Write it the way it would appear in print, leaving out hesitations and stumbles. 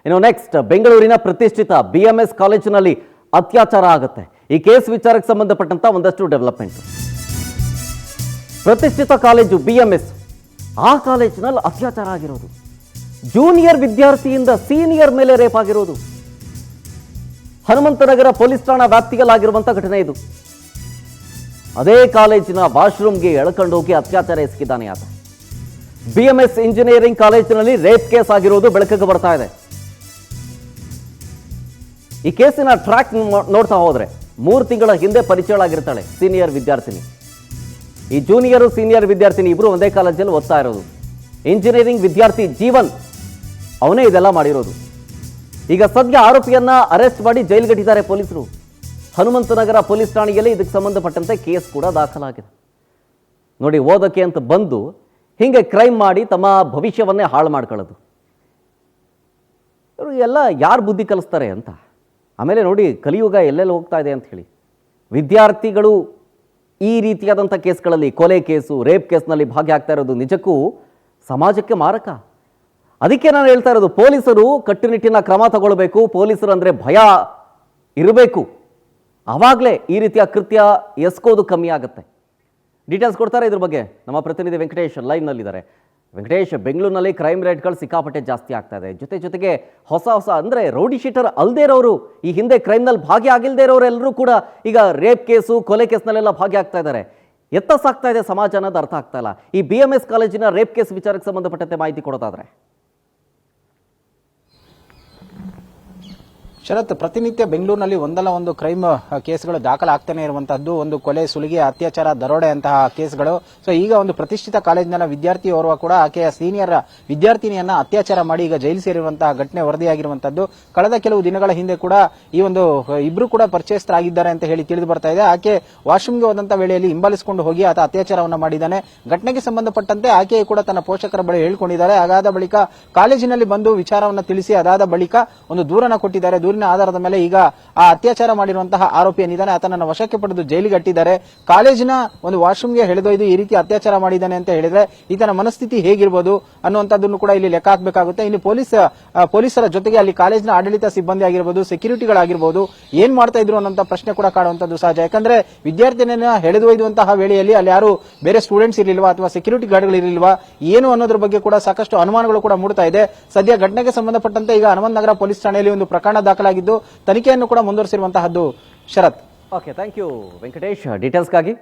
ಇನ್ನು ನೆಕ್ಸ್ಟ್ ಬೆಂಗಳೂರಿನ ಪ್ರತಿಷ್ಠಿತ BMS ಕಾಲೇಜಿನಲ್ಲಿ ಅತ್ಯಾಚಾರ ಆಗುತ್ತೆ. ಈ ಕೇಸ್ ವಿಚಾರಕ್ಕೆ ಸಂಬಂಧಪಟ್ಟಂತ ಒಂದಷ್ಟು ಡೆವಲಪ್ಮೆಂಟ್. ಪ್ರತಿಷ್ಠಿತ ಕಾಲೇಜು BMS, ಆ ಕಾಲೇಜಿನಲ್ಲಿ ಅತ್ಯಾಚಾರ ಆಗಿರೋದು. ಜೂನಿಯರ್ ವಿದ್ಯಾರ್ಥಿಯಿಂದ ಸೀನಿಯರ್ ಮೇಲೆ ರೇಪ್ ಆಗಿರೋದು. ಹನುಮಂತನಗರ ಪೊಲೀಸ್ ಠಾಣಾ ವ್ಯಾಪ್ತಿಯಲ್ಲಾಗಿರುವಂತಹ ಘಟನೆ ಇದು. ಅದೇ ಕಾಲೇಜಿನ ವಾಶ್ರೂಮ್ಗೆ ಎಳ್ಕೊಂಡು ಹೋಗಿ ಅತ್ಯಾಚಾರ ಎಸಗಿದ್ದಾನೆ ಆತ. BMS ಇಂಜಿನಿಯರಿಂಗ್ ಕಾಲೇಜಿನಲ್ಲಿ ರೇಪ್ ಕೇಸ್ ಆಗಿರೋದು ಬೆಳಕಿಗೆ ಬರ್ತಾ ಇದೆ. ಈ ಕೇಸಿನ ಟ್ರ್ಯಾಕ್ ನೋಡ್ತಾ ಹೋದ್ರೆ 3 ತಿಂಗಳ ಹಿಂದೆ ಪರಿಚಯಳಾಗಿರ್ತಾಳೆ ಸೀನಿಯರ್ ವಿದ್ಯಾರ್ಥಿನಿ. ಈ ಜೂನಿಯರ್ ಸೀನಿಯರ್ ವಿದ್ಯಾರ್ಥಿನಿ ಇಬ್ರು ಒಂದೇ ಕಾಲೇಜಲ್ಲಿ ಓದ್ತಾ ಇರೋದು. ಇಂಜಿನಿಯರಿಂಗ್ ವಿದ್ಯಾರ್ಥಿ ಜೀವನ್ ಅವನೇ ಇದೆಲ್ಲ ಮಾಡಿರೋದು. ಈಗ ಸದ್ಯ ಆರೋಪಿಯನ್ನ ಅರೆಸ್ಟ್ ಮಾಡಿ ಜೈಲ್ಗಟ್ಟಿದ್ದಾರೆ ಪೊಲೀಸರು. ಹನುಮಂತನಗರ ಪೊಲೀಸ್ ಠಾಣೆಯಲ್ಲಿ ಇದಕ್ಕೆ ಸಂಬಂಧಪಟ್ಟಂತೆ ಕೇಸ್ ಕೂಡ ದಾಖಲಾಗಿದೆ. ನೋಡಿ, ಓದಕ್ಕೆ ಅಂತ ಬಂದು ಹಿಂಗೆ ಕ್ರೈಮ್ ಮಾಡಿ ತಮ್ಮ ಭವಿಷ್ಯವನ್ನೇ ಹಾಳು ಮಾಡ್ಕೊಳ್ಳೋದು. ಇವರು ಎಲ್ಲ ಯಾರು ಬುದ್ಧಿ ಕಲಿಸ್ತಾರೆ ಅಂತ. ಆಮೇಲೆ ನೋಡಿ, ಕಲಿಯುಗ ಎಲ್ಲೆಲ್ಲಿ ಹೋಗ್ತಾ ಇದೆ ಅಂತ ಹೇಳಿ. ವಿದ್ಯಾರ್ಥಿಗಳು ಈ ರೀತಿಯಾದಂಥ ಕೇಸ್ಗಳಲ್ಲಿ, ಕೊಲೆ ಕೇಸು, ರೇಪ್ ಕೇಸ್ನಲ್ಲಿ ಭಾಗಿಯಾಗ್ತಾ ಇರೋದು ನಿಜಕ್ಕೂ ಸಮಾಜಕ್ಕೆ ಮಾರಕ. ಅದಕ್ಕೆ ನಾನು ಹೇಳ್ತಾ ಇರೋದು, ಪೊಲೀಸರು ಕಟ್ಟುನಿಟ್ಟಿನ ಕ್ರಮ ತಗೊಳ್ಬೇಕು. ಪೊಲೀಸರು ಅಂದರೆ ಭಯ ಇರಬೇಕು. ಆವಾಗಲೇ ಈ ರೀತಿಯ ಕೃತ್ಯ ಎಸ್ಕೋದು ಕಮ್ಮಿ ಆಗುತ್ತೆ. ಡೀಟೇಲ್ಸ್ ಕೊಡ್ತಾರೆ ಇದ್ರ ಬಗ್ಗೆ ನಮ್ಮ ಪ್ರತಿನಿಧಿ ವೆಂಕಟೇಶ್ ಲೈವ್ನಲ್ಲಿದ್ದಾರೆ. ವೆಂಕಟೇಶ್, ಬೆಂಗಳೂರಿನಲ್ಲಿ ಕ್ರೈಮ್ ರೇಟ್ಗಳು ಸಿಕ್ಕಾಪಟ್ಟೆ ಜಾಸ್ತಿ ಆಗ್ತಾ ಇದೆ. ಜೊತೆಗೆ ಹೊಸ ಅಂದರೆ ರೌಡಿ ಶೀಟರ್ ಅಲ್ಲದೇ ಇರೋರು, ಈ ಹಿಂದೆ ಕ್ರೈಮ್ನಲ್ಲಿ ಭಾಗಿಯಾಗಿಲ್ಲದೆ ಇರೋರೆಲ್ಲರೂ ಕೂಡ ಈಗ ರೇಪ್ ಕೇಸು, ಕೊಲೆ ಕೇಸ್ನಲ್ಲೆಲ್ಲ ಭಾಗಿಯಾಗ್ತಾ ಇದ್ದಾರೆ. ಎತ್ತ ಸಾಕ್ತಾ ಇದೆ ಸಮಾಜ ಅನ್ನೋದು ಅರ್ಥ ಆಗ್ತಾ ಇಲ್ಲ. ಈ BMS ಕಾಲೇಜಿನ ರೇಪ್ ಕೇಸ್ ವಿಚಾರಕ್ಕೆ ಸಂಬಂಧಪಟ್ಟಂತೆ ಮಾಹಿತಿ ಕೊಡೋದಾದ್ರೆ ಶರತ್, ಪ್ರತಿನಿತ್ಯ ಬೆಂಗಳೂರಿನಲ್ಲಿ ಒಂದಲ್ಲ ಒಂದು ಕ್ರೈಮ್ ಕೇಸ್ಗಳು ದಾಖಲಾಗ್ತಾನೆ ಇರುವಂತಹದ್ದು. ಒಂದು ಕೊಲೆ, ಸುಲಿಗೆ, ಅತ್ಯಾಚಾರ, ದರೋಡೆ ಅಂತಹ ಕೇಸ್ಗಳು. ಸೊ ಈಗ ಒಂದು ಪ್ರತಿಷ್ಠಿತ ಕಾಲೇಜಿನ ವಿದ್ಯಾರ್ಥಿ ಓರ್ವ ಕೂಡ ಆಕೆಯ ಸೀನಿಯರ್ ವಿದ್ಯಾರ್ಥಿನಿಯನ್ನ ಅತ್ಯಾಚಾರ ಮಾಡಿ ಈಗ ಜೈಲು ಸೇರಿರುವಂತಹ ಘಟನೆ ವರದಿಯಾಗಿರುವಂತದ್ದು. ಕಳೆದ ಕೆಲವು ದಿನಗಳ ಹಿಂದೆ ಕೂಡ ಈ ಒಂದು ಇಬ್ರು ಕೂಡ ಪರಿಚಯಸ್ಥರಾಗಿದ್ದಾರೆ ಅಂತ ಹೇಳಿ ತಿಳಿದು ಬರ್ತಾ ಇದೆ. ಆಕೆ ವಾಶ್ರೂಮ್ಗೆ ಹೋದಂತ ವೇಳೆಯಲ್ಲಿ ಹಿಂಬಾಲಿಸಿಕೊಂಡು ಹೋಗಿ ಆತ ಅತ್ಯಾಚಾರವನ್ನ ಮಾಡಿದ್ದಾನೆ. ಘಟನೆಗೆ ಸಂಬಂಧಪಟ್ಟಂತೆ ಆಕೆಯು ಕೂಡ ತನ್ನ ಪೋಷಕರ ಬಳಿ ಹೇಳಿಕೊಂಡಿದ್ದಾರೆ. ಅದಾದ ಬಳಿಕ ಕಾಲೇಜಿನಲ್ಲಿ ಬಂದು ವಿಚಾರವನ್ನ ತಿಳಿಸಿ ಅದಾದ ಬಳಿಕ ಒಂದು ದೂರನ್ನ ಕೊಟ್ಟಿದ್ದಾರೆ. ದೂರಿನ ಆಧಾರದ ಮೇಲೆ ಈಗ ಆ ಅತ್ಯಾಚಾರ ಮಾಡಿರುವಂತಹ ಆರೋಪಿ ಏನಿದ್ದಾನೆ ಆತನನ್ನು ವಶಕ್ಕೆ ಪಡೆದು ಜೈಲಿಗೆ ಅಟ್ಟಿದ್ದಾರೆ. ಕಾಲೇಜಿನ ಒಂದು ವಾಶ್ರೂಮ್ಗೆ ಎಳೆದೊಯ್ದು ಈ ರೀತಿ ಅತ್ಯಾಚಾರ ಮಾಡಿದ್ದಾನೆ ಅಂತ ಹೇಳಿದ್ರೆ ಈತನ ಮನಸ್ಥಿತಿ ಹೇಗಿರ್ಬೋದು ಅನ್ನುವಂಥದ್ದನ್ನು ಕೂಡ ಇಲ್ಲಿ ಲೆಕ್ಕ ಹಾಕಬೇಕಾಗುತ್ತೆ. ಇನ್ನು ಪೊಲೀಸರ ಜೊತೆಗೆ ಅಲ್ಲಿ ಕಾಲೇಜಿನ ಆಡಳಿತ ಸಿಬ್ಬಂದಿ ಆಗಿರ್ಬೋದು, ಸೆಕ್ಯೂರಿಟಿಗಳಾಗಿರ್ಬೋದು ಏನ್ ಮಾಡ್ತಾ ಇದ್ರು ಅನ್ನೋ ಪ್ರಶ್ನೆ ಕೂಡ ಕಾಡುವಂತದ್ದು ಸಹಜ. ಯಾಕಂದ್ರೆ ವಿದ್ಯಾರ್ಥಿನಿಯನ್ನ ಎಳೆದೊಯ್ದುವಂತಹ ವೇಳೆಯಲ್ಲಿ ಅಲ್ಲಿ ಯಾರು ಬೇರೆ ಸ್ಟೂಡೆಂಟ್ಸ್ ಇರಲಿಲ್ವಾ ಅಥವಾ ಸೆಕ್ಯೂರಿಟಿ ಗಾರ್ಡ್ಗಳಿರಲಿಲ್ವಾ ಏನು ಅನ್ನೋದ್ರ ಬಗ್ಗೆ ಕೂಡ ಸಾಕಷ್ಟು ಅನುಮಾನಗಳು ಕೂಡ ಮೂಡ್ತಾ ಇದೆ. ಸದ್ಯ ಘಟನೆಗೆ ಸಂಬಂಧಪಟ್ಟಂತೆ ಈಗ ಹನುಮಂತನಗರ ಪೊಲೀಸ್ ಠಾಣೆಯಲ್ಲಿ ಒಂದು ಪ್ರಕರಣ ದಾಖಲಾಗಿದ್ದು ತನಿಖೆಯನ್ನು ಕೂಡ ಮುಂದುವರಿಸಿರುವಂತಹದ್ದು. ಶರತ್, ಓಕೆ, ಥ್ಯಾಂಕ್ ಯು ವೆಂಕಟೇಶ್ ಡೀಟೇಲ್ಸ್ಗಾಗಿ.